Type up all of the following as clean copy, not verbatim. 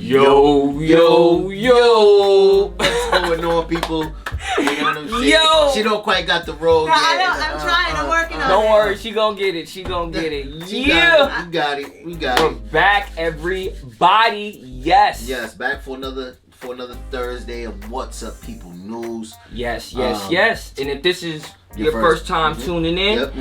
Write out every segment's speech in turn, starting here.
Yo, yo, yo. What's going on, people? You know what I'm saying? Yo. She don't quite got the role yet. I know, I'm trying, I'm working on it. Don't worry, she gonna get it. Yeah. We got it. We're back, everybody. Yes. Yes, back for another Thursday of What's Up People News. Yes. And if this is your first time tuning in, Yep.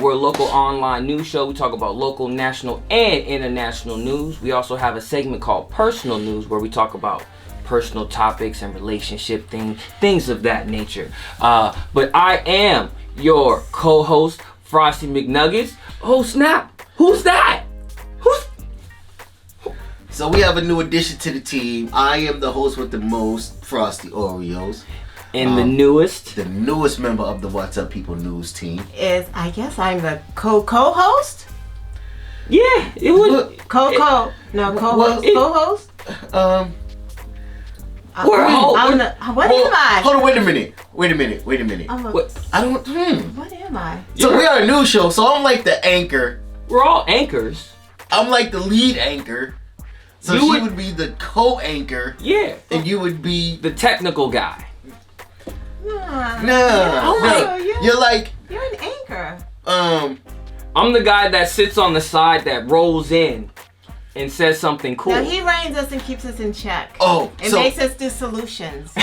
we're a local online news show. We talk about local, national, and international news. We also have a segment called Personal News where we talk about personal topics and relationship things of that nature. But I am your co-host, Frosty McNuggetts. Oh snap! Who's that? So we have a new addition to the team. I am the host with the most, Frosty Oreos. And the newest member of the What's Up People News team is, I guess I'm the co-host? Yeah, it would. Co-host. Co-host? What am I? Hold on, wait a minute. What am I? So we are a news show, so I'm like the anchor. We're all anchors. I'm like the lead anchor. So she would be the co-anchor. Yeah. And you would be the technical guy. No. You're an anchor. I'm the guy that sits on the side that rolls in and says something cool. Now he reins us and keeps us in check. And makes us do solutions.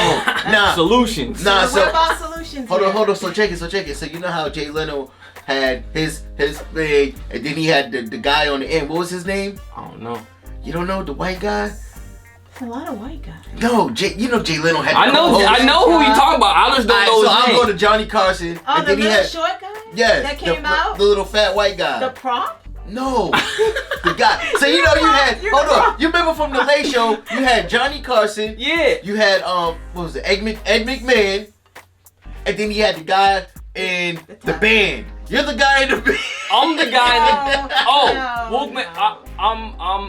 Solutions. What about solutions? Hold on. So check it. So you know how Jay Leno had his thing, and then he had the guy on the end. What was his name? I don't know. You don't know the white guy? There's a lot of white guys. No, Jay Leno had. I know who you talking about. I just don't know his I'll name. go to Johnny Carson. Oh, and the then little short guy? Yes. That came out? The little fat white guy. The prop? No. The guy. So you know you had. Hold on. You remember from the Late Show? You had Johnny Carson. Yeah. You had what was it? Ed McMahon. And then you had the guy in the band. You're the guy in the band. I'm the guy in No.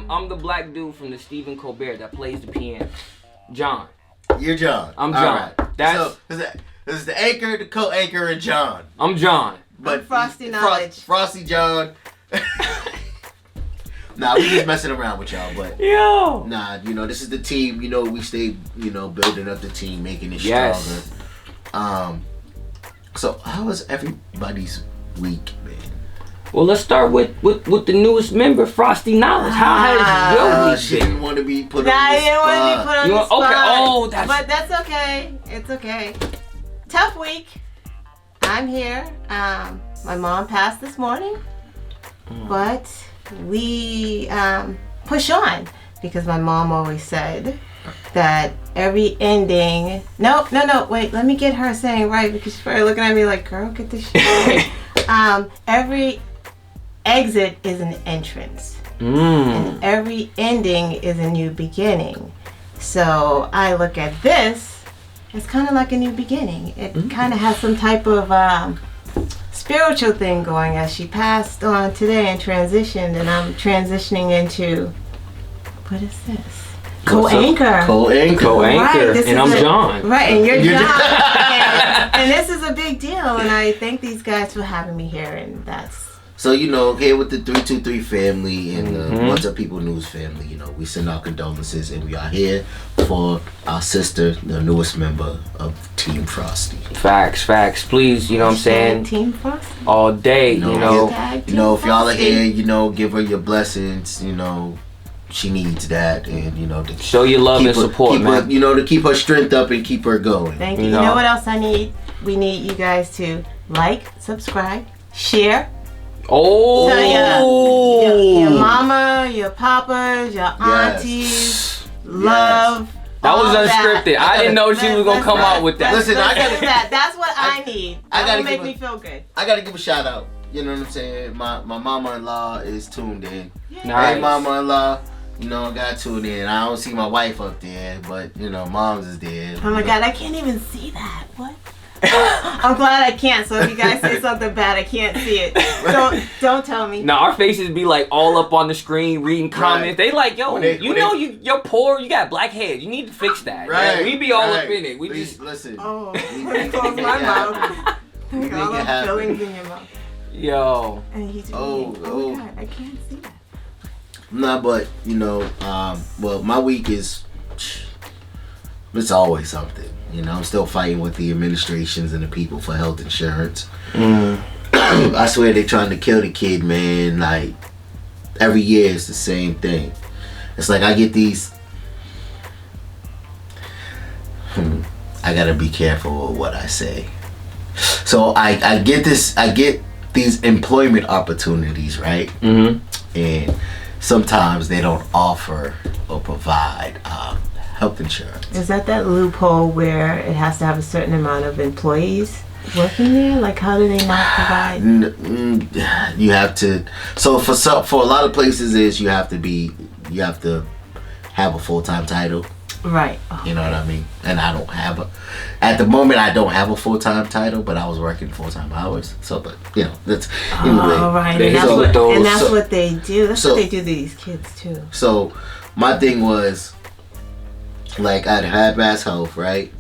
I'm the black dude from the Stephen Colbert that plays the piano. John. You're John. I'm John. All right. So this is the anchor, the co-anchor, and John. I'm John. But Frosty Knowledge. Frosty John. Nah, we just messing around with y'all, but yo. Nah, this is the team. We stay, building up the team, making it stronger. So how was everybody's week, man? Well, let's start with the newest member, Frosty Knowledge. How has your week She been? didn't want to be put on the spot. I didn't want to be put on the spot. Okay. Oh, but that's okay. It's okay. Tough week. I'm here. My mom passed this morning, but we push on because my mom always said that every ending. No. Wait, let me get her saying right because she's probably looking at me like, "Girl, get this shit right." Every exit is an entrance, and every ending is a new beginning. So I look at this. It's kind of like a new beginning. It kind of has some type of spiritual thing going as she passed on today and transitioned, and I'm transitioning into, what is this? Co-anchor. Right, and I'm John. Right, and you're John. and this is a big deal, and I thank these guys for having me here, and that's... So, here with the 323 family and the What's Up People News family, we send our condolences, and we are here for our sister, the newest member of Team Frosty. Facts. Please, what I'm saying? Team Frosty? All day, if y'all are here, give her your blessings, she needs that, and to show your love and support, man. To keep her strength up and keep her going. Thank you. You know what else I need? We need you guys to like, subscribe, share. Oh, So your mama, your papas, your aunties, love. That was unscripted. I didn't know she was gonna come out with that. Listen, that's what I need. That'll make me feel good. I gotta give a shout out. You know what I'm saying? My mama-in-law is tuned in. Nice. Hey, mama-in-law. I got tuned in. I don't see my wife up there, but mom's is there. Oh my God, I can't even see that. What? I'm glad I can't. So if you guys say something bad, I can't see it. Don't tell me. Now our faces be like all up on the screen reading comments. They like, yo, you're poor. You got black hair. You need to fix that. Right. We be all up in it. We Please, just listen. Oh, close my mouth. All the fillings in your mouth. Yo. And he's oh my God, I can't see that. Nah, but well, my week is. It's always something. I'm still fighting with the administrations and the people for health insurance. I swear they're trying to kill the kid, man. Like, every year it's the same thing. It's like I get these... I gotta be careful with what I say. So I get these employment opportunities, right? And sometimes they don't offer or provide health insurance. Is that loophole where it has to have a certain amount of employees working there? Like, how do they not provide? You have to. So for a lot of places, you have to have a full-time title. Right. You know what I mean? And I don't have at the moment I don't have a full-time title, but I was working full-time hours. So, but that's anyway. Oh, right. And that's what they do. That's what they do to these kids too. So my thing was, like, I'd had Mass Health, right?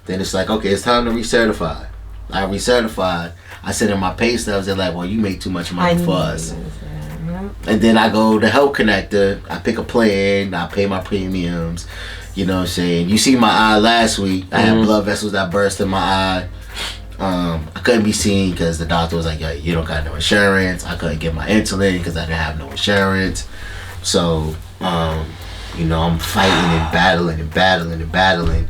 Then it's like, okay, it's time to recertify. I recertified. I said in my pay stubs, they're like, well, you make too much money for us. And then I go to Health Connector. I pick a plan. I pay my premiums. You know what I'm saying? You see my eye last week. I had blood vessels that burst in my eye. I couldn't be seen because the doctor was like, yo, you don't got no insurance. I couldn't get my insulin because I didn't have no insurance. So, I'm fighting and battling.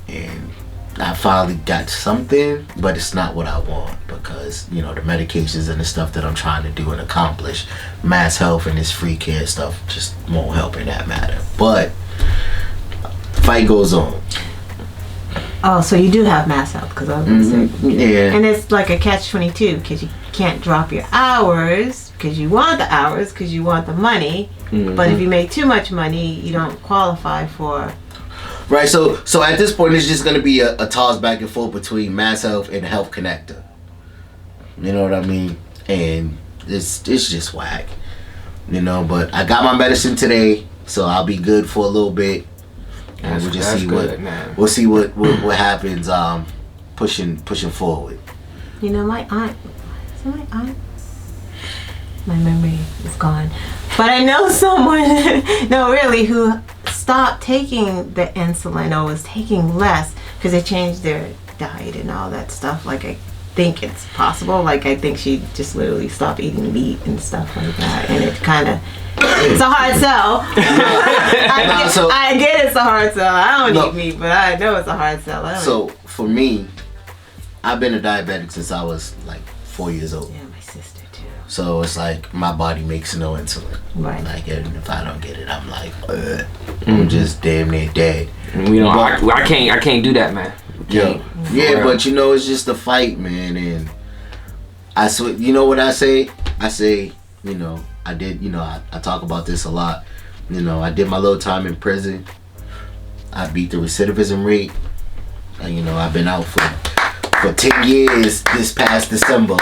And I finally got something, but it's not what I want because, the medications and the stuff that I'm trying to do and accomplish, Mass Health and this free care stuff just won't help in that matter. But fight goes on. Oh, so you do have Mass Health, because I was going to say. Yeah. And it's like a catch-22 because you can't drop your hours because you want the hours because you want the money. But if you make too much money, you don't qualify for... Right, so at this point, it's just going to be a toss back and forth between Mass Health and Health Connector. You know what I mean? And it's just whack. But I got my medicine today, so I'll be good for a little bit. And we'll just see we'll see what happens pushing forward. My aunt... Is it my aunt? My memory is gone. But I know someone, no really, who stopped taking the insulin or was taking less because they changed their diet and all that stuff. Like, I think it's possible. Like, I think she just literally stopped eating meat and stuff like that. And it kind of, it's a hard sell. I get it's a hard sell. I don't eat meat, but I know it's a hard sell. So, for me, I've been a diabetic since I was like 4 years old. Yeah, my sister too. So it's like my body makes no insulin. Right. Like, and if I don't get it, I'm like, I'm just damn near dead. I can't do that, man. Yeah, but it's just a fight, man. And I swear, you know what I say? I say, I did, I talk about this a lot. I did my little time in prison. I beat the recidivism rate. And, I've been out for 10 years this past December.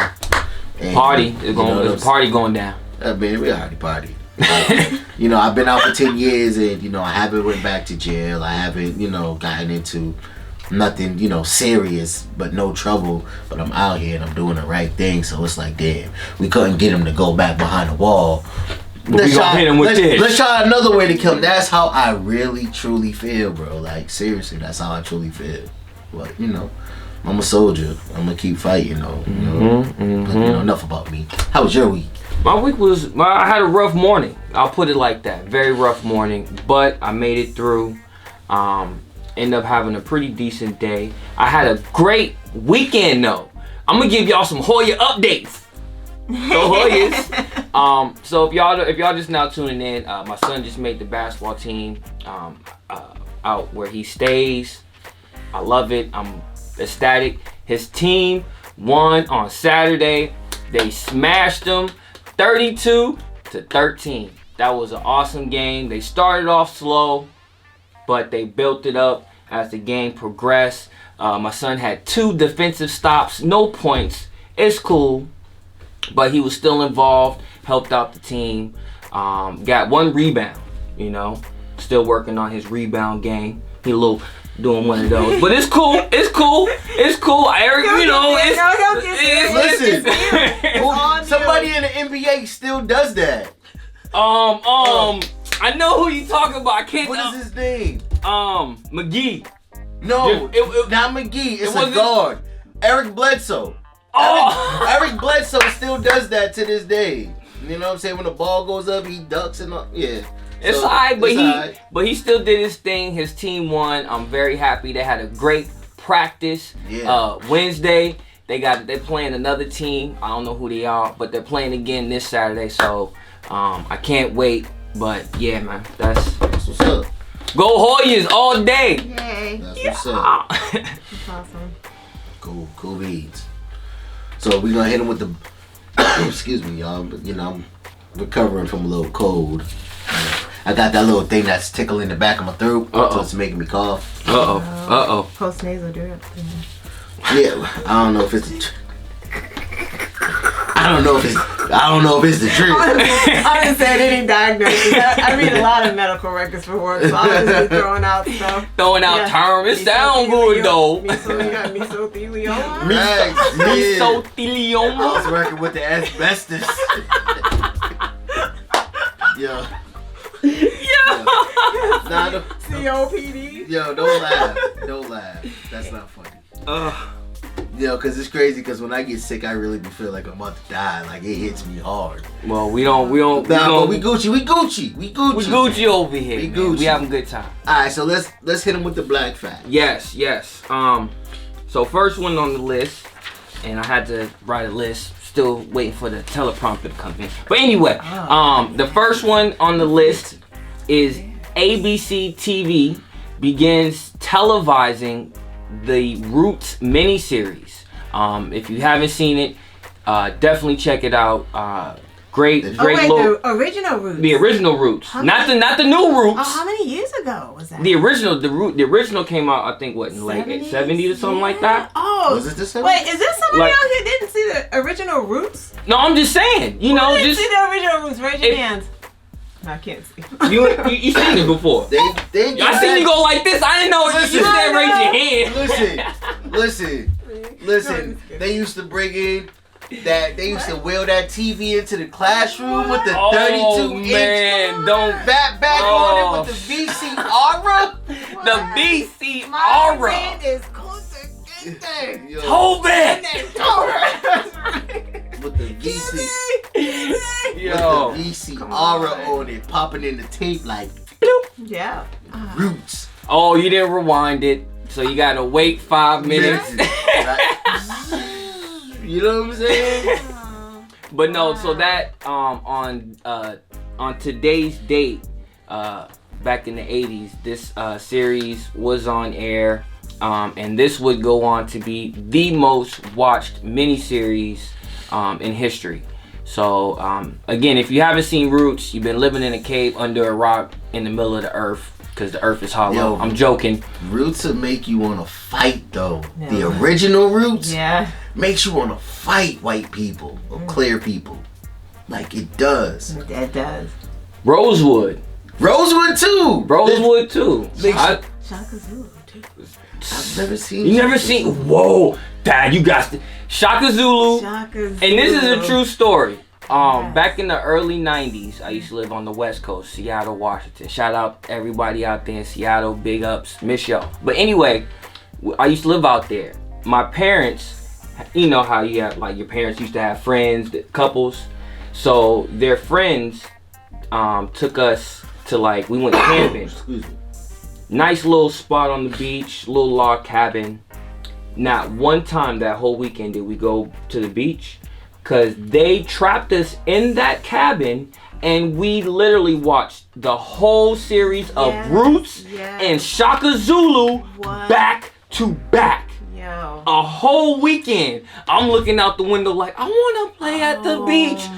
And, there's a party going down. Man, we already partied. I've been out for 10 years and, I haven't went back to jail. I haven't, gotten into nothing, serious, but no trouble. But I'm out here and I'm doing the right thing. So it's like, damn, we couldn't get him to go back behind the wall. Let's try another way to kill him. That's how I really, truly feel, bro. Like, seriously, that's how I truly feel. But, I'm a soldier. I'm gonna keep fighting, But, enough about me. How was your week? My week was, I had a rough morning. I'll put it like that. Very rough morning, but I made it through. Ended up having a pretty decent day. I had a great weekend though. I'm gonna give y'all some Hoya updates. So Hoyas. So if y'all just now tuning in, my son just made the basketball team out where he stays. I love it. I'm ecstatic. His team won on Saturday. They smashed them 32-13. That was an awesome game. They started off slow, but they built it up as the game progressed. My son had 2 defensive stops, no points. It's cool, but he was still involved, helped out the team. Got 1 rebound, still working on his rebound game. He a little doing one of those, but it's cool. It's cool. Eric, Listen, somebody in the NBA still does that. I know who you talking about. I can't. What is his name? McGee. No, It- not McGee. It's a wasn't- guard. Eric Bledsoe. Oh. Eric Bledsoe still does that to this day. You know what I'm saying? When the ball goes up, he ducks and all. Yeah. It's So, alright, it's alright. but he still did his thing. His team won. I'm very happy. They had a great practice. Yeah. Wednesday they're playing another team. I don't know who they are, but they're playing again this Saturday. So I can't wait. But yeah, man, that's what's up. go Hoyas all day. Yay. That's what's up. That's awesome. Cool beads. So we gonna hit him with the. Excuse me, y'all. But you know, I'm recovering from a little cold. I got that little thing that's tickling the back of my throat, so it's making me cough. Post nasal drip. Yeah, I don't know if it's. I don't know if it's the truth. I haven't said any diagnosis. I read a lot of medical records for work, so I'm just throwing out stuff. Throwing out terms. It sound good though. You got mesothelioma? Mesothelioma. I was working with the asbestos. Yo. Nah, COPD? Yo, don't laugh. That's not funny. Yo, cause it's crazy. Cause when I get sick, I really feel like I'm about to die. Like it hits me hard. Well, we don't. Nah, but we Gucci. We Gucci over here. We man. Gucci. We having a good time. All right, so let's hit him with the black fact. Yes. So first one on the list, and I had to write a list. Still waiting for the teleprompter to come in. But anyway, the first one on the list is ABC TV begins televising the Roots miniseries. If you haven't seen it, definitely check it out. Great The original Roots. The original Roots, not the new Roots. Oh, how many years ago was that? The original came out, I think, what, in like 70s or something like that. Oh, Was it the 70s? Wait, is there somebody out here didn't see the original Roots? No, I'm just saying. You Who know, didn't just see the original Roots? Raise your hands. No, I can't see. you seen it before. They I seen you go like this. I didn't know. You said raise your hand. Listen. They used to bring in that. They used to wheel that TV into the classroom with the 32-inch. Man, don't back on it with the VC Aura. The VC My Aura. friend is Kunta Kinte. Yo, Hold it. with the VC. Yo. With the VC Aura on it, popping in the tape like Yeah. Roots. Oh, you didn't rewind it, so you gotta wait 5 minutes. You know what I'm saying? But no, so that on today's date, back in the 80s, this series was on air, and this would go on to be the most watched miniseries in history. So again, if you haven't seen Roots, you've been living in a cave under a rock in the middle of the earth because the earth is hollow. Yo, I'm joking. Roots will make you want to fight though. Yeah. The original Roots makes you want to fight white people or clear people. Like it does. It does. Rosewood too. Shaka Zulu too. I've never seen. You never seen? Whoa, Dad, you got Shaka Zulu. And this is a true story. Back in the early 90s, I used to live on the West Coast, Seattle, Washington. Shout out everybody out there in Seattle, big ups, miss y'all. But anyway, I used to live out there. My parents, you know how you have, like your parents used to have friends, couples. So their friends took us to we went camping. Excuse me. Nice little spot on the beach, little log cabin. Not one time that whole weekend did we go to the beach. Cause they trapped us in that cabin and we literally watched the whole series of Roots and Shaka Zulu back to back. Yo. A whole weekend. I'm looking out the window like, I wanna play at the beach.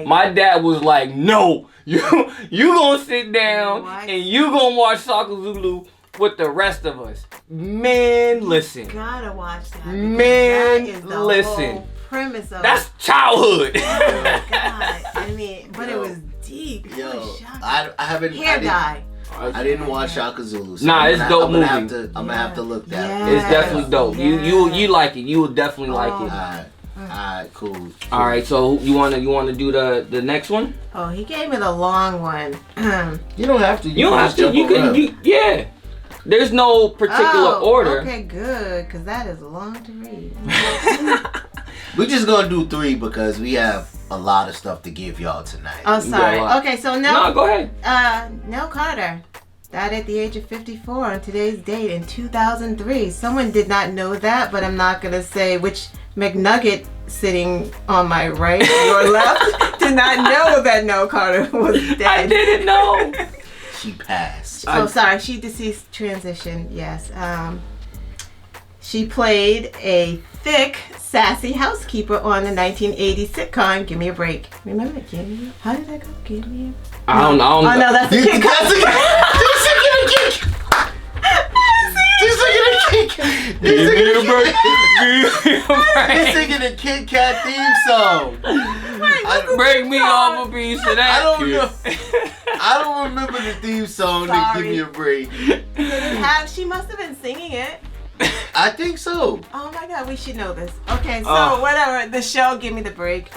My dad was like, no, you gonna sit down and you gonna watch Shaka Zulu with the rest of us. Man, listen. Gotta watch that. Man, that is the listen. whole premise of That's childhood. Oh my God. I mean, but it was deep. Yo, I haven't. Hair dye. I didn't watch Shaka Zulu. So Nah, it's dope movie. I'm gonna have to look that. It's definitely dope. You like it. You will definitely like it. Alright, cool. All right, so you wanna do the next one? Oh, he gave me the long one. You don't have to. You don't have to. You can. Yeah. There's no particular order. Okay, good, because that is long to read. We're just gonna do 3 because we have a lot of stuff to give y'all tonight. Oh, sorry. Okay, so No, go ahead. Nell Carter died at the age of 54 on today's date in 2003. Someone did not know that, but I'm not gonna say which McNugget sitting on my right or left did not know that Nell Carter was dead. I didn't know. She passed. Oh, sorry. She deceased transition. Yes. She played a thick, sassy housekeeper on the 1980 sitcom Give Me a Break. Remember Give Me? How did that go? Give Me a Break. I don't know. Oh no, that's a kick. Just singing a Kit Kat theme song. Break me off a piece of that. I don't know. I don't remember the theme song that Give Me a Break. She must have been singing it. I think so. Oh my God, we should know this. Okay, so whatever. The show Give Me the Break.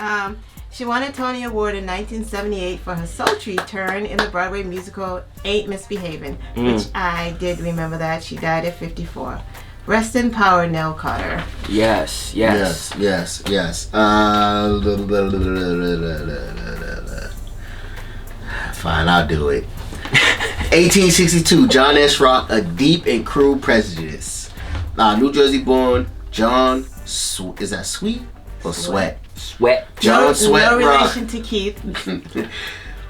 She won a Tony Award in 1978 for her sultry turn in the Broadway musical Ain't Misbehavin', which I did remember that. She died at 54. Rest in power, Nell Carter. Yes. Fine, I'll do it. 1862, John S. Rock, A Deep and Cruel Prejudice. New Jersey born John, is that Sweet or Sweat? John Sweat No Rock relation to Keith.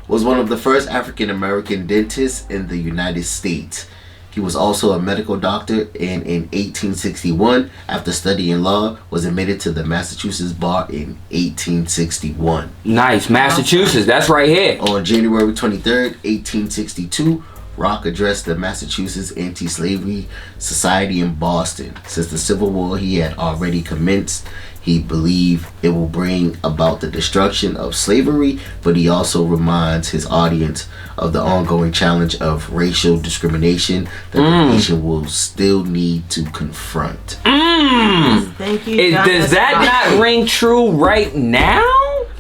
was one of the first African American dentists in the United States. He was also a medical doctor, and in 1861, after studying law, was admitted to the Massachusetts bar in 1861. Nice, Massachusetts. That's right here. On January 23rd, 1862, Rock addressed the Massachusetts Anti-Slavery Society in Boston. Since the Civil War he had already commenced, he believed it will bring about the destruction of slavery, but he also reminds his audience of the ongoing challenge of racial discrimination that the nation will still need to confront. Thank you, John. Does that not ring true right now?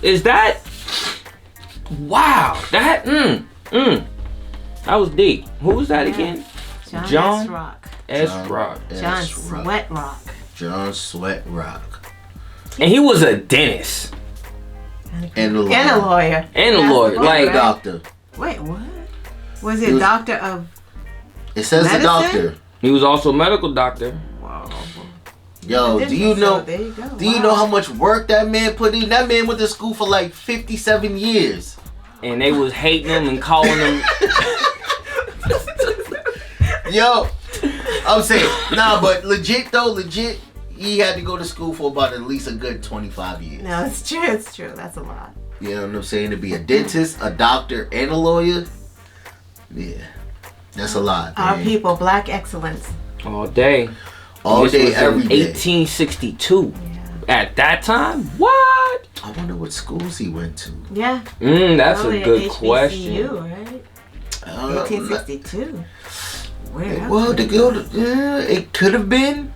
Is that... Wow. That... That was deep. Who was that again? John S. Rock. S. Rock. John Sweat Rock. John Sweat Rock. And he was a dentist. And a lawyer. And a lawyer. And a lawyer. Like, doctor. Wait, what? Was he a doctor of It says medicine? the doctor. he was also a medical doctor. Wow. Yo, do you know? There you go. Do you know how much work that man put in? That man went to school for like 57 years. And they was hating him and calling him... Yo, I'm saying, but legit, he had to go to school for about at least a good 25 years. No, it's true. That's a lot. You know what I'm saying? To be a dentist, a doctor, and a lawyer, yeah, that's a lot. Our man. people, black excellence. All day. All This day, was in every day. 1862. Yeah. At that time? What? I wonder what schools he went to. Yeah. That's Probably a good at question. HBCU, right? 1862. Where? Well, it could have been.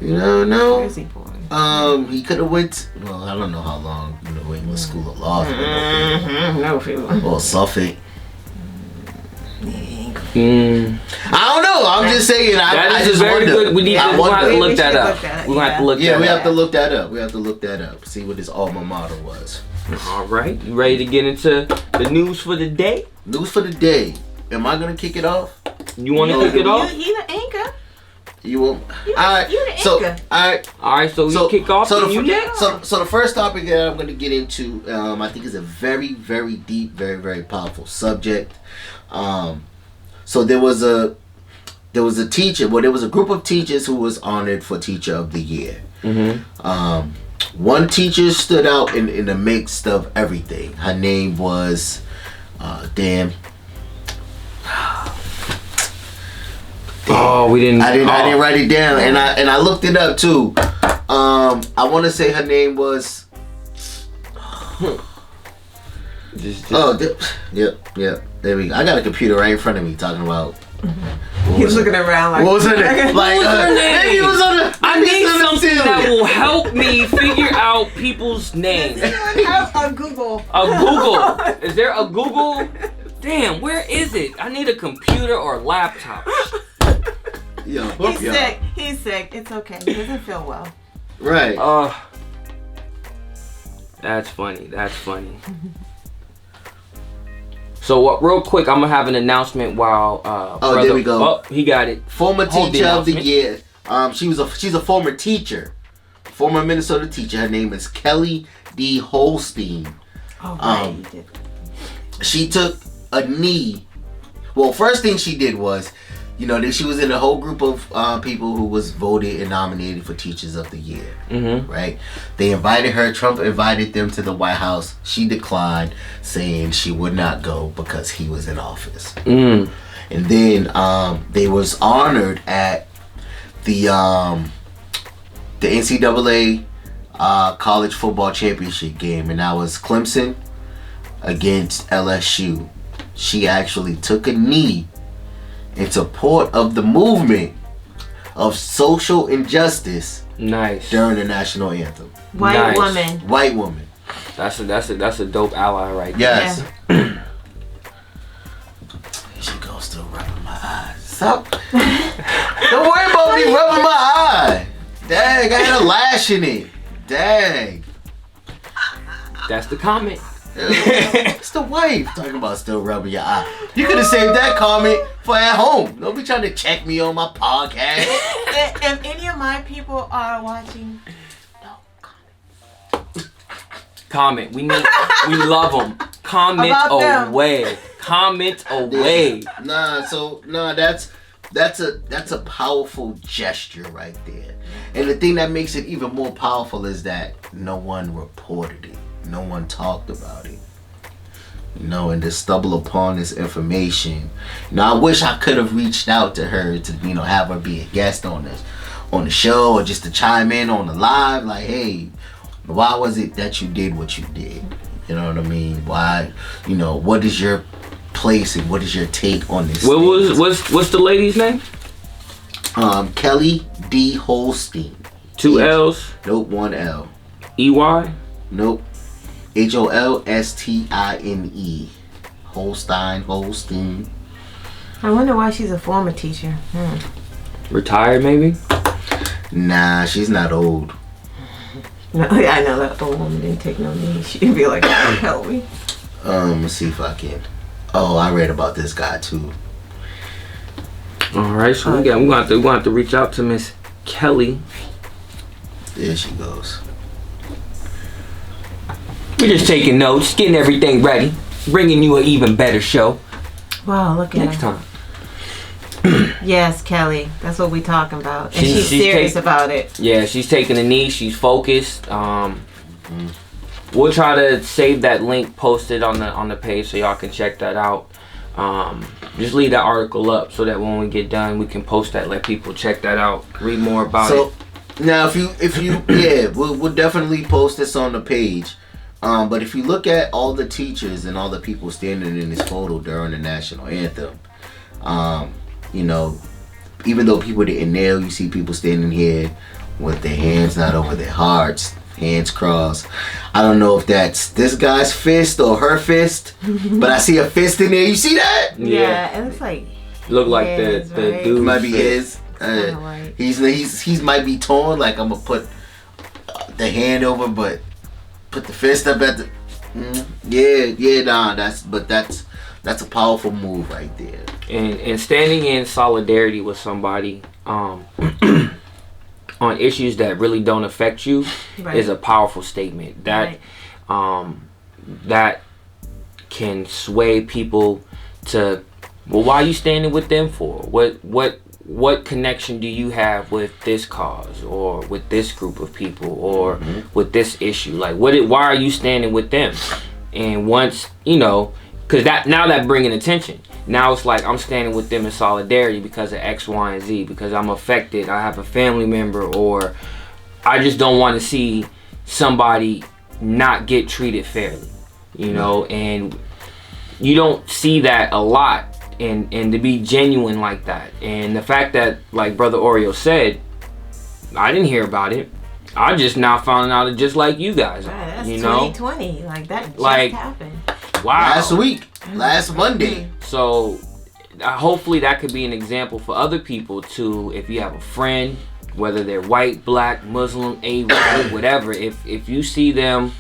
You don't know. Where is he born? He could have went. Well, I don't know how long. New England School of Law. No, Or Suffolk. Mm. I don't know. I'm just saying. That I is just a very wonder. good. We have to look that up. We're gonna have to look Yeah, that we up. have to look that up. We have to look that up. See what his alma mater was. All right, you ready to get into the news for the day? News for the day. Am I gonna kick it off? You want to kick it off? You the anchor. You will. You Alright. the So, anchor. alright. All right, so you kick off. So and you next. so the first topic that I'm gonna get into, I think is a very, very deep, very, very powerful subject. So there was a teacher. Well, there was a group of teachers who was honored for Teacher of the Year. One teacher stood out in the midst of everything. Her name was, Oh, we didn't. I didn't write it down, and I looked it up too. I want to say her name was. Just, Yep. There we go. I got a computer right in front of me talking about He's looking around like, what was her name? Like, What was her name? maybe it was on the. I maybe need it's on the something ceiling. that will help me figure out people's names. a Google. A Google. Is there a Google? Damn, where is it? I need a computer or laptop. Yo, He's sick. He's sick. It's okay. He doesn't feel well. Right. That's funny. That's funny. So real quick, I'm gonna have an announcement while there we go. Oh, he got it. Former Hold the teacher of the announcement. year. She's a former teacher, former Minnesota teacher. Her name is Kelly D. Holstein. Oh, right. You did. She took a knee. Well, first thing she did was, she was in a whole group of people who was voted and nominated for Teachers of the Year. Mm-hmm. Right? They invited her. Trump invited them to the White House. She declined, saying she would not go because he was in office. Mm. And then they was honored at the NCAA college football championship game, and that was Clemson against LSU. She actually took a knee in support of the movement of social injustice. Nice. During the national anthem. White woman. White woman. That's a dope ally right there. Yes. Yeah. She goes still rubbing my eyes. Stop. Don't worry about me rubbing my eye. Dang, I had a lash in it. Dang. That's the comment. It's the wife talking about still rubbing your eye. You could have saved that comment for at home. Don't be trying to check me on my podcast. If any of my people are watching, no comment. We love them. Comment away. Comment away. That's a powerful gesture right there. And the thing that makes it even more powerful is that no one reported it. No one talked about it. And to stumble upon this information. I wish I could have reached out to her to, have her be a guest on the show, or just to chime in on the live. Like, hey, why was it that you did what you did? You know what I mean? Why, what is your place and what is your take on this? What's the lady's name? Kelly D. Holstein. 2 L's? Nope, 1 L. E-Y? Nope. Holstine. Holstein. I wonder why she's a former teacher. Retired, maybe? Nah, she's not old. No, I know that old woman didn't take no knee. She'd be like, help me. Let's see if I can. Oh, I read about this guy too. All right, so we're gonna have to reach out to Miss Kelly. There she goes. We're just taking notes, getting everything ready, bringing you an even better show. Wow, look at next her. time. Yes, Kelly. That's what we talking about. And she's serious about it. Yeah, she's taking a knee. She's focused. We'll try to save that link posted on the page so y'all can check that out. Just leave that article up so that when we get done, we can post that. Let people check that out. Read more about it. Now, if you yeah, we'll definitely post this on the page. But if you look at all the teachers and all the people standing in this photo during the national anthem, even though people didn't kneel, you see people standing here with their hands not over their hearts, hands crossed. I don't know if that's this guy's fist or her fist, but I see a fist in there. You see that? Yeah, it looks like. Look like the right? dude might be his. Right. He's might be torn. Like, I'm gonna put the hand over, but put the fist up at the. That's a powerful move right there. And standing in solidarity with somebody on issues that really don't affect you is a powerful statement. That that can sway people to, well, why are you standing with them for? What connection do you have with this cause or with this group of people or with this issue? Like, why are you standing with them? And once, because that bringing attention. Now it's like I'm standing with them in solidarity because of X, Y, and Z, because I'm affected, I have a family member, or I just don't want to see somebody not get treated fairly, and you don't see that a lot and to be genuine like that. And the fact that, like Brother Oreo said, I didn't hear about it. I just now found out it just like you guys are. Right, that's you know, 2020. Like that just Like, happened. wow. Last week, last Monday. So hopefully that could be an example for other people too. If you have a friend, whether they're white, black, Muslim, Arab, whatever, if you see them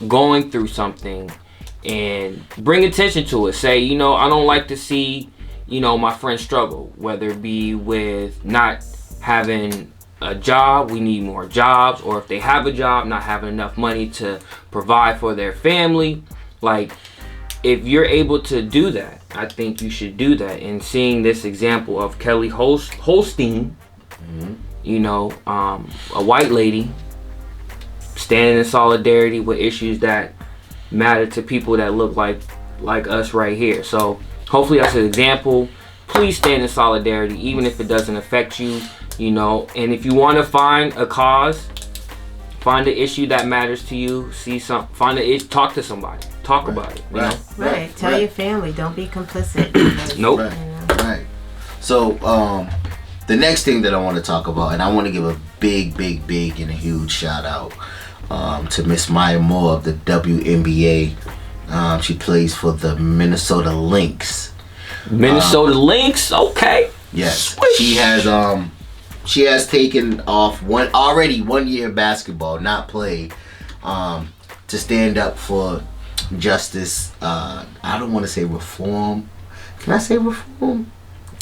going through something, and bring attention to it. Say, you know, I don't like to see, you know, my friend struggle, whether it be with not having a job, we need more jobs, or if they have a job, not having enough money to provide for their family. Like, if you're able to do that, I think you should do that. And seeing this example of Kelly Holstein, you know, a white lady standing in solidarity with issues that matter to people that look like us right here. So hopefully that's an example. Please stand in solidarity, even if it doesn't affect you, you know. And if you want to find a cause, find an issue that matters to you, talk to somebody, talk about it, you know. Right. Tell your family. Don't be complicit. Nope. Right. So the next thing that I want to talk about, and I want to give a big and a huge shout out to Miss Maya Moore of the WNBA. She plays for the Minnesota Lynx. Lynx, okay. Yes, Swish. she has taken off one year of basketball, not played, to stand up for justice. I don't want to say reform. Can I say reform?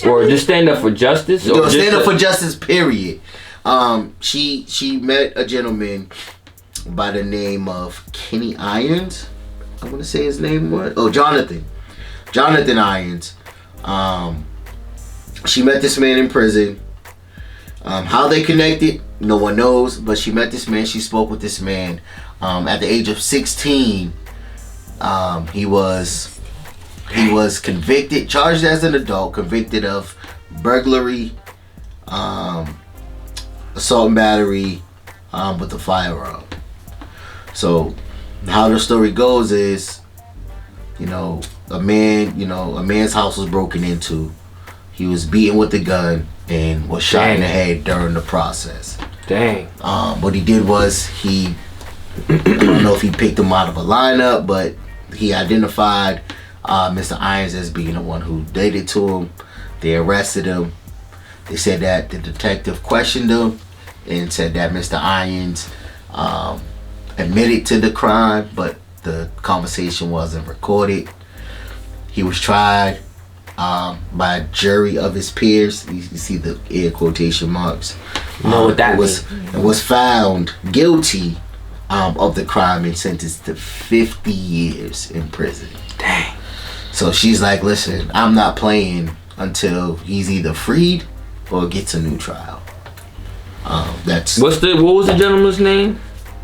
Or just stand up for justice? Or stand up for justice, period. She met a gentleman by the name of Kenny Irons. I want to say his name was Jonathan Irons. She met this man in prison. How they connected, no one knows, but she met this man. She spoke with this man. At the age of 16, he was convicted, charged as an adult, convicted of burglary, assault and battery, with a firearm. So how the story goes is, a man's house was broken into. He was beaten with a gun and was shot in the head during the process. Dang. What he did was I don't know if he picked him out of a lineup, but he identified Mr. Irons as being the one who did it to him. They arrested him. They said that the detective questioned him and said that Mr. Irons admitted to the crime, but the conversation wasn't recorded. He was tried by a jury of his peers. You see the air quotation marks. You know what that means. And was found guilty of the crime and sentenced to 50 years in prison. Dang. So she's like, listen, I'm not playing until he's either freed or gets a new trial. What was the gentleman's name?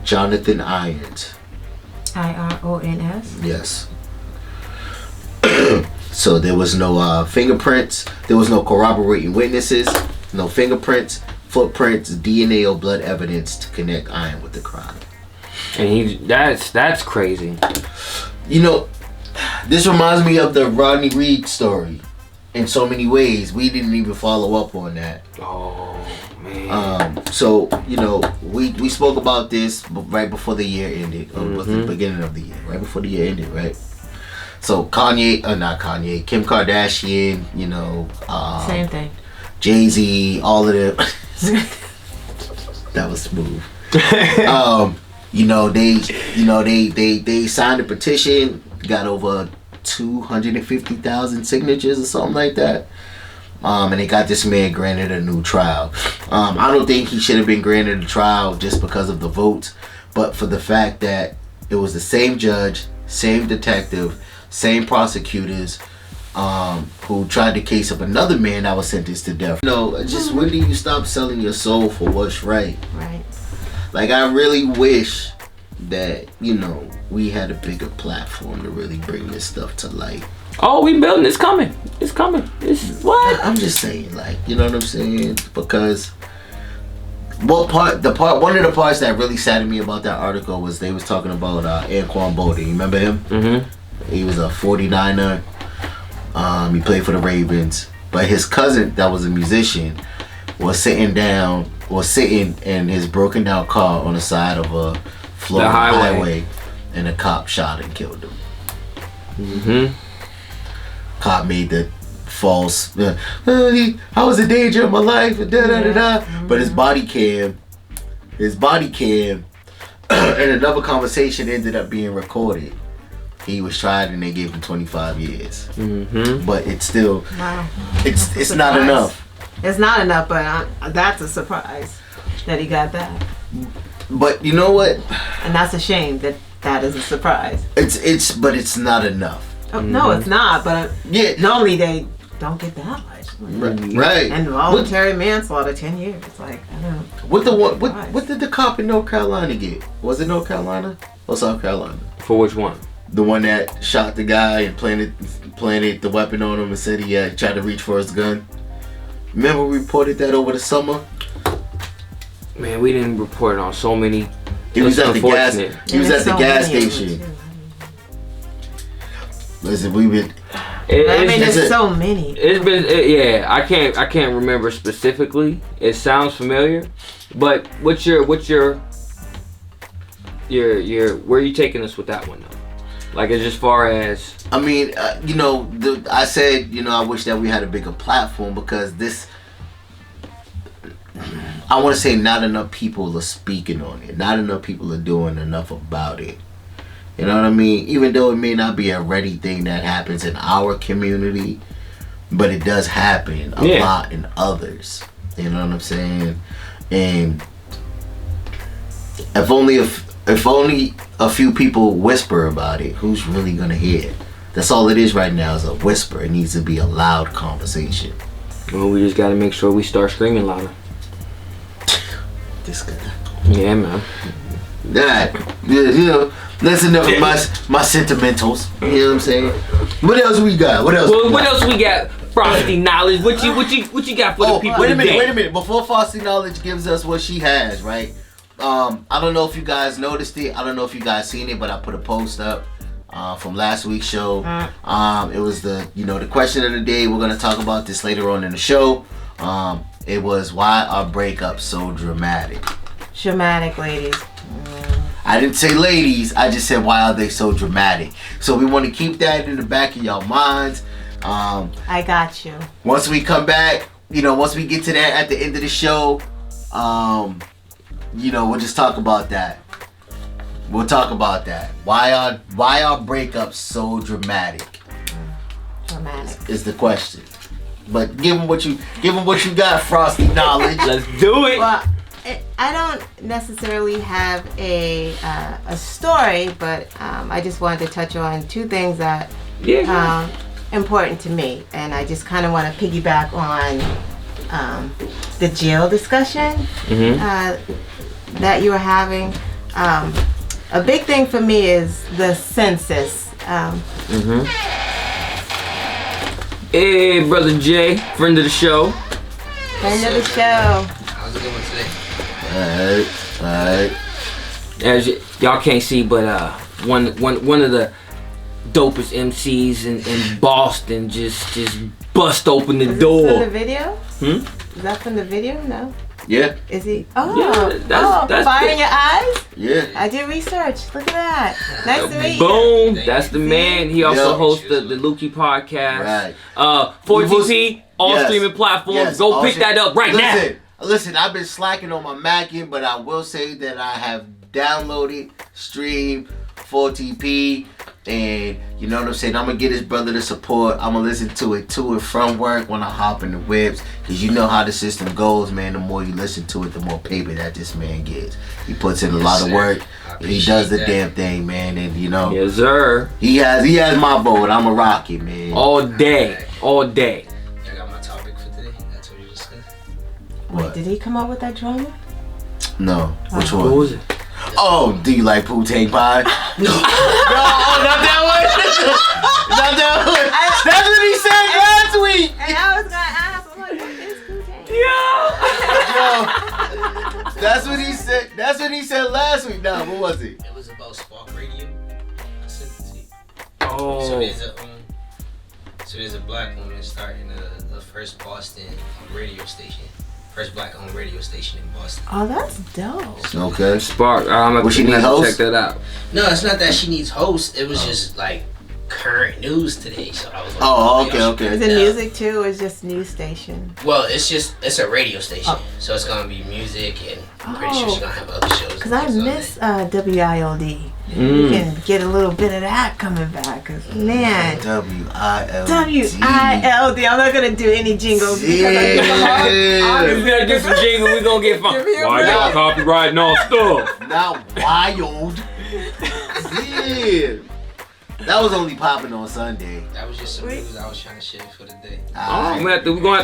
Jonathan Irons. IRONS. Yes. So there was no fingerprints. There was no corroborating witnesses. No fingerprints, footprints, DNA, or blood evidence to connect Irons with the crime. And that's crazy. This reminds me of the Rodney Reed story in so many ways. We didn't even follow up on that. Oh man. So we spoke about this right before the year ended, or was the beginning of the year, right before the year ended, right? So Kim Kardashian, Same thing. Jay-Z, all of them. That was smooth. They signed a petition, got over 250,000 signatures or something like that. And they got this man granted a new trial. I don't think he should have been granted a trial just because of the votes, but for the fact that it was the same judge, same detective, same prosecutors, who tried the case of another man that was sentenced to death. Just when do you stop selling your soul for what's right? Right. Like, I really wish that, we had a bigger platform to really bring this stuff to light. Oh, we building. It's coming. It's coming. It's what? I'm just saying, like, you know what I'm saying? Because one of the parts that really saddened me about that article was they was talking about Anquan Bolden. You remember him? Mm-hmm. He was a 49er. He played for the Ravens. But his cousin, that was a musician, was sitting in his broken down car on the side of a Florida highway, and a cop shot and killed him. Mm-hmm. Cop made the false, I was in danger of my life, and da-da-da-da. But his body cam, and another conversation ended up being recorded. He was tried and they gave him 25 years. Mm-hmm. But it's still, Wow. it's not enough. It's not enough, but that's a surprise that he got that. But you know what? And that's a shame that is a surprise. But it's not enough. Oh, no, it's not. But Yeah. normally they don't get that much. Right. And voluntary manslaughter, 10 years. Like, I don't know. What did the cop in North Carolina get? Was it North Carolina or South Carolina? For which one? The one that shot the guy and planted the weapon on him and said he tried to reach for his gun. Remember we reported that over the summer? Man, we didn't report on so many. He was at the gas. Unfortunate. He was at the so gas many of them, station. too. Listen, we've been. I mean, It's there's so many. It's been yeah. I can't remember specifically. It sounds familiar, but what's your where are you taking us with that one though? Like as far as I mean, I said, I wish that we had a bigger platform because this. I want to say not enough people are speaking on it. Not enough people are doing enough about it. You know what I mean? Even though it may not be a ready thing that happens in our community, but it does happen a lot in others. You know what I'm saying? And if only a few people whisper about it, who's really gonna hear it? That's all it is right now, is a whisper. It needs to be a loud conversation. well, we just got to make sure we start screaming louder. This guy. Yeah, man. That, that's enough of my sentimentals. You know what I'm saying? What else we got? What else we got? Frosty Knowledge. What you got for the people wait a today? minute. Before Frosty Knowledge gives us what she has, right? I don't know if you guys noticed it. I don't know if you guys seen it, but I put a post up from last week's show. It was the question of the day. We're gonna talk about this later on in the show. It was, why are breakups so dramatic? Dramatic, ladies. I didn't say ladies, I just said, why are they so dramatic? So we want to keep that in the back of y'all minds. I got you. Once we come back, once we get to that at the end of the show, we'll just talk about that. We'll talk about that. Why are breakups so dramatic? Dramatic. Is the question. But give them what you got, Frosty Knowledge. Let's do it. Well, I don't necessarily have a story, but I just wanted to touch on two things that important to me, and I just kind of want to piggyback on the jail discussion that you were having. A big thing for me is the census. Hey, brother Jay, friend of the show. Friend of the show. How's it going today? Alright. As y'all can't see, but one of the dopest MCs in Boston just bust open the door. Is this from the video? Is that from the video? No. Yeah. Is he? Yeah, that's fire the- in your eyes? Yeah. I did research. Look at that. Nice to meet you. Boom! Thank That's you. the man. He also Yo. hosts the Lukey podcast. Right. 4GP, all Yes. streaming platforms. Yes, Go all pick that up right now. Listen, I've been slacking on my Mackin, but I will say that I have downloaded, streamed 4TP, and you know what I'm saying? I'm gonna get his brother the support. I'm gonna listen to it and from work when I hop in the whips, because you know how the system goes, man. The more you listen to it, the more paper that this man gets. He puts in a lot of sir. work. I He does the appreciate that. damn thing, man, and Yes, sir. he has my vote. I'm a rocket, man. All day. Y'all got my topic for today? That's what you discussed? Wait, What? did he come up with that drama? No, which What one? was it? Oh, do you like poutine pie? No, not that one. Not that one. That's what he said last week. And I was gonna ask, I'm like, what is poutine? Yo, that's what he said. That's what he said last week. Nah, what was it? It was about Spark Radio. I sent it to you. So Oh. there's a So there's a black woman starting the first Boston radio station. First black-owned radio station in Boston. Oh, that's dope. Okay. Spark. I'm Well, she need gonna hosts? check that out. No, it's not that she needs hosts. It was just like current news today. So I was like, Oh, maybe I should okay. Is put it down. music too, or is it just news station? Well, it's a radio station. Oh. So it's gonna be music, and I'm pretty sure she's gonna have other shows. Because I miss WILD. You Mm. can get a little bit of that coming back. Because, man, WILD. WILD. I'm not going to do any jingles. Because I give them all- Yeah. We gotta do some jingle. We gonna get fun. Give me a Why break. y'all copyrighting all stuff? Not wild. Yeah. That was only popping on Sunday. That was just some Wait. news I was trying to share for the day. Oh, we're gonna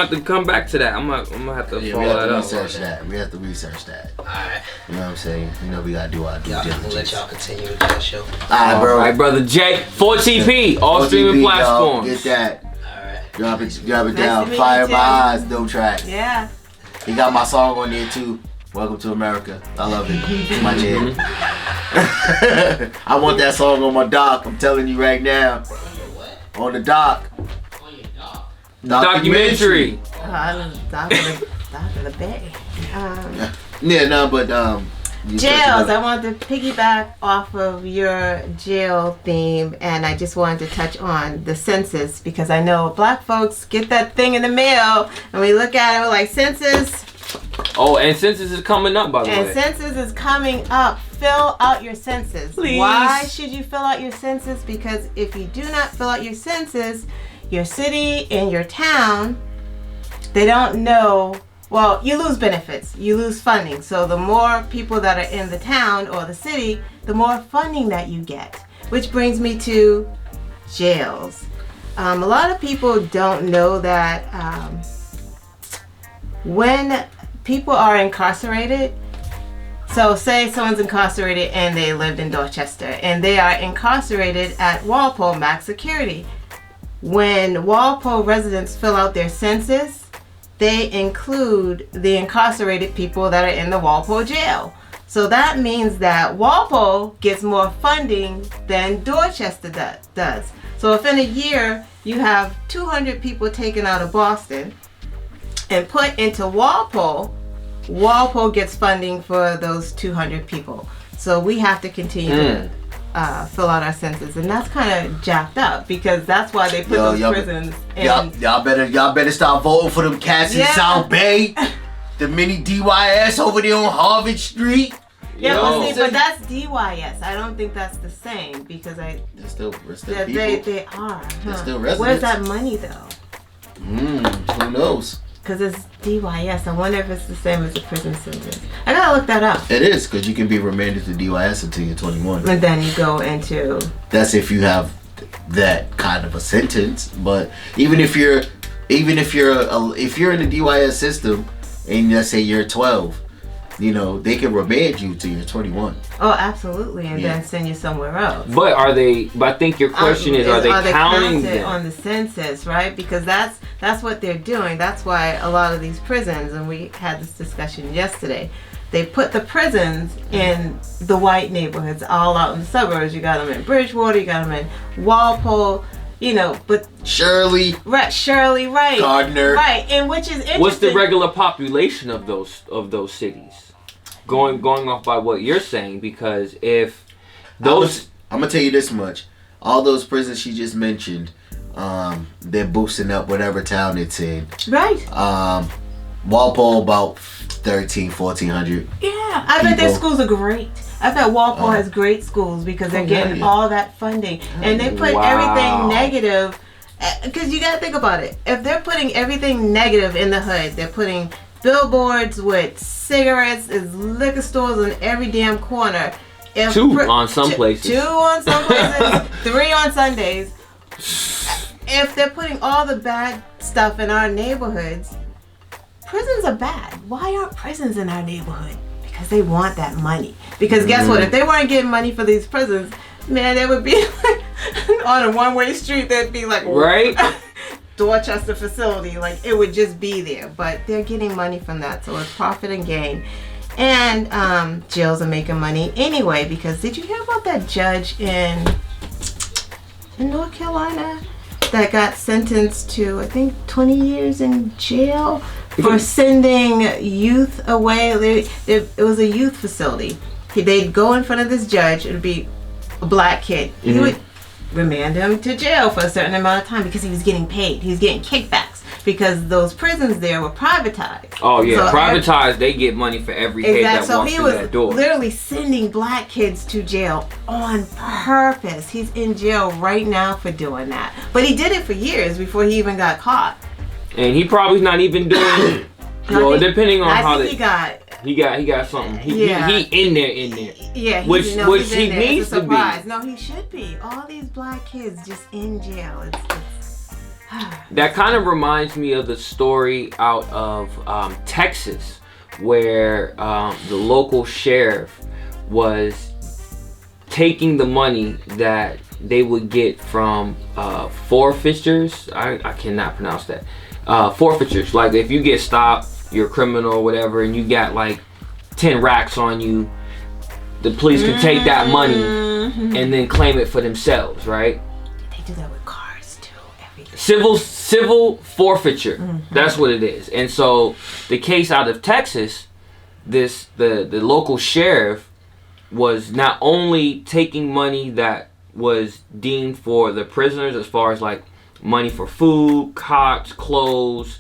have to come back to that. I'm gonna have to Yeah, we follow have that to up. research that. We have to research that. Alright. You know what I'm saying? You know we gotta do our due Y'all, I'm gonna let diligence. y'all continue with your show. Alright, bro. All right, brother Jay. 4TP, all streaming OTP, y'all. platforms. Get that. Alright. Drop it Nice down. to meet Fire you, my Tim. eyes, dope track. Yeah. He got my song on there too. Welcome to America. I love it. It's my jam. I want that song on my doc. I'm telling you right now. What? On the doc. On your dog. Documentary. I was Doc of the Bay. Yeah, no, but you Jails. touched I on wanted to piggyback off of your jail theme, and I just wanted to touch on the census because I know black folks get that thing in the mail, and we look at it we're like census, Oh, and census is coming up, by the and way. census is coming up. Fill out your census. Please. Why should you fill out your census? Because if you do not fill out your census, your city and your town, they don't know. Well, you lose benefits, you lose funding. So the more people that are in the town or the city, the more funding that you get. Which brings me to jails. A lot of people don't know that when people are incarcerated, so say someone's incarcerated and they lived in Dorchester and they are incarcerated at Walpole Max Security. When Walpole residents fill out their census, they include the incarcerated people that are in the Walpole jail. So that means that Walpole gets more funding than Dorchester does. So if in a year you have 200 people taken out of Boston and put into Walpole, Walpole gets funding for those 200 people. So we have to continue to fill out our census, and that's kind of jacked up because that's why they put those prisons in. y'all better start voting for them cats in Yeah. South Bay. The mini DYS over there on Harvard Street. Yeah, Yo. but that's DYS. I don't think that's the same because They're still they are. They're Huh. still Where's residents. that money though? Who knows? Because it's DYS. I wonder if it's the same as the prison sentence. I gotta look that up. It is, because you can be remanded to DYS until you're 21. And then you go into That's if you have that kind of a sentence. But even if you're in the DYS system and let's say you're 12, you know, they can remand you till you're 21. oh, absolutely, and Yeah. then send you somewhere else. But I think your question is, are they counting counted them? on the census, right? Because that's what they're doing. That's why a lot of these prisons, and we had this discussion yesterday, they put the prisons in the white neighborhoods, all out in the suburbs. You got them in Bridgewater, you got them in Walpole, you know, but Shirley, Shirley, right, Gardner. right, and which is interesting. What's the regular population of those cities? Going off by what you're saying, because if those I'm gonna tell you this much: all those prisons she just mentioned, they're boosting up whatever town it's in. Right. Walpole about 1,400. Yeah, I bet their people. schools are great. I bet Walpole has great schools because they're getting yeah. all that funding. And they put Wow. everything negative, because you got to think about it. If they're putting everything negative in the hood, they're putting billboards with cigarettes, is liquor stores on every damn corner. If Two on some places. 2 on some places, 3 on Sundays. If they're putting all the bad stuff in our neighborhoods, prisons are bad. Why aren't prisons in our neighborhood? Because they want that money. Because guess what? If they weren't getting money for these prisons, man, they would be on a one-way street. They'd be like, right? Dorchester facility. Like, it would just be there. But they're getting money from that. So it's profit and gain. And jails are making money anyway. Because did you hear about that judge in North Carolina? that got sentenced to, I think, 20 years in jail for sending youth away. It was a youth facility. They'd go in front of this judge. It would be a black kid. He would remand him to jail for a certain amount of time because he was getting paid. He was getting kickbacks because those prisons there were privatized. Oh yeah, so privatized. They get money for every kid that walks through that door. So he was literally sending black kids to jail on purpose. He's in jail right now for doing that. But he did it for years before he even got caught. And he probably not even doing. Well, depending on how he got something. He in there. Yeah, which he needs to be. No, he should be. All these black kids just in jail. It's that kind of reminds me of the story out of Texas, where the local sheriff was taking the money that they would get from forfeitures. I cannot pronounce that. Forfeitures. Like if you get stopped, you're a criminal or whatever, and you got like 10 racks on you, the police can take that money and then claim it for themselves, right? They do that with cars too. Civil forfeiture. That's what it is. And so the case out of Texas, the local sheriff was not only taking money that was deemed for the prisoners, as far as like money for food, cots, clothes,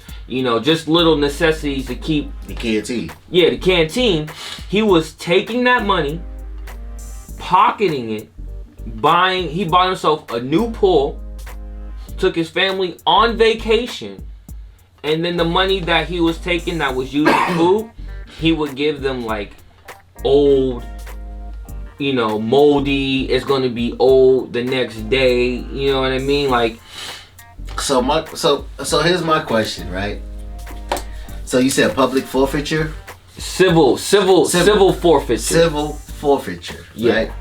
just little necessities to keep the canteen. Yeah, the canteen. He was taking that money, pocketing it, he bought himself a new pool, took his family on vacation, and then the money that he was taking that was used for food, he would give them like old, moldy, it's gonna be old the next day, you know what I mean? Like, So here's my question, right? So you said public forfeiture? Civil forfeiture. Civil forfeiture, yeah. Right?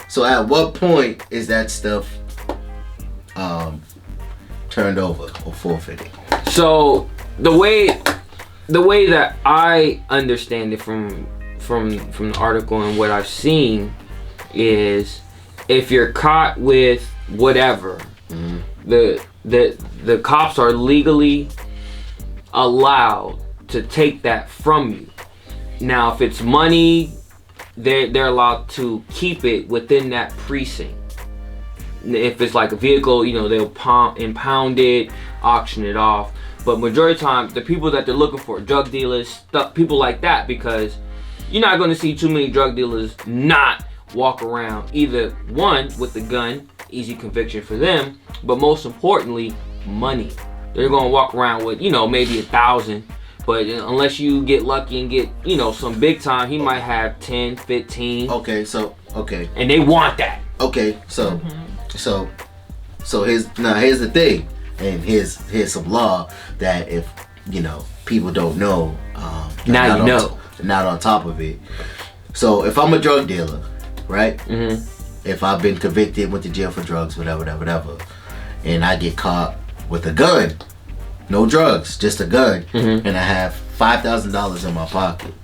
So at what point is that stuff turned over or forfeited? So the way that I understand it from the article and what I've seen is, if you're caught with whatever, the cops are legally allowed to take that from you. Now, if it's money, they're allowed to keep it within that precinct. If it's like a vehicle, they'll impound it, auction it off. But majority of the time, the people that they're looking for, drug dealers, people like that, because you're not going to see too many drug dealers not walk around, either one with the gun, easy conviction for them, but most importantly, money. They're going to walk around with, maybe 1,000, but unless you get lucky and get, some big time, he might have 10, 15. Okay. And they want that. Okay, so here's the thing, and here's some law that if people don't know, now you know, not on top of it. So if I'm a drug dealer, right? If I've been convicted, went to jail for drugs, whatever, and I get caught with a gun, no drugs, just a gun, and I have $5,000 in my pocket,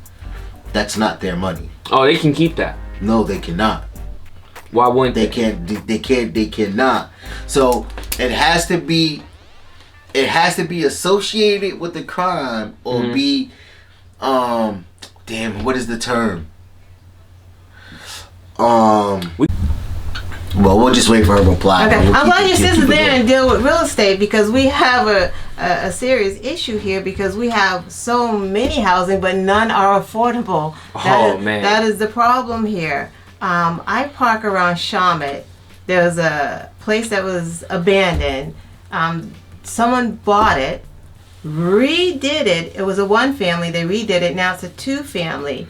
that's not their money. Oh, they can keep that. No, they cannot. Why wouldn't they? They cannot. So it has to be associated with the crime or be what is the term? Well, we'll just wait for her reply. Okay. I'm glad your sister's there going. and deal with real estate, because we have a serious issue here, because we have so many housing but none are affordable. Man. That is the problem here. I park around Shawmut. There's a place that was abandoned. Someone bought it, redid it. It was a one family. They redid it. Now it's a two family.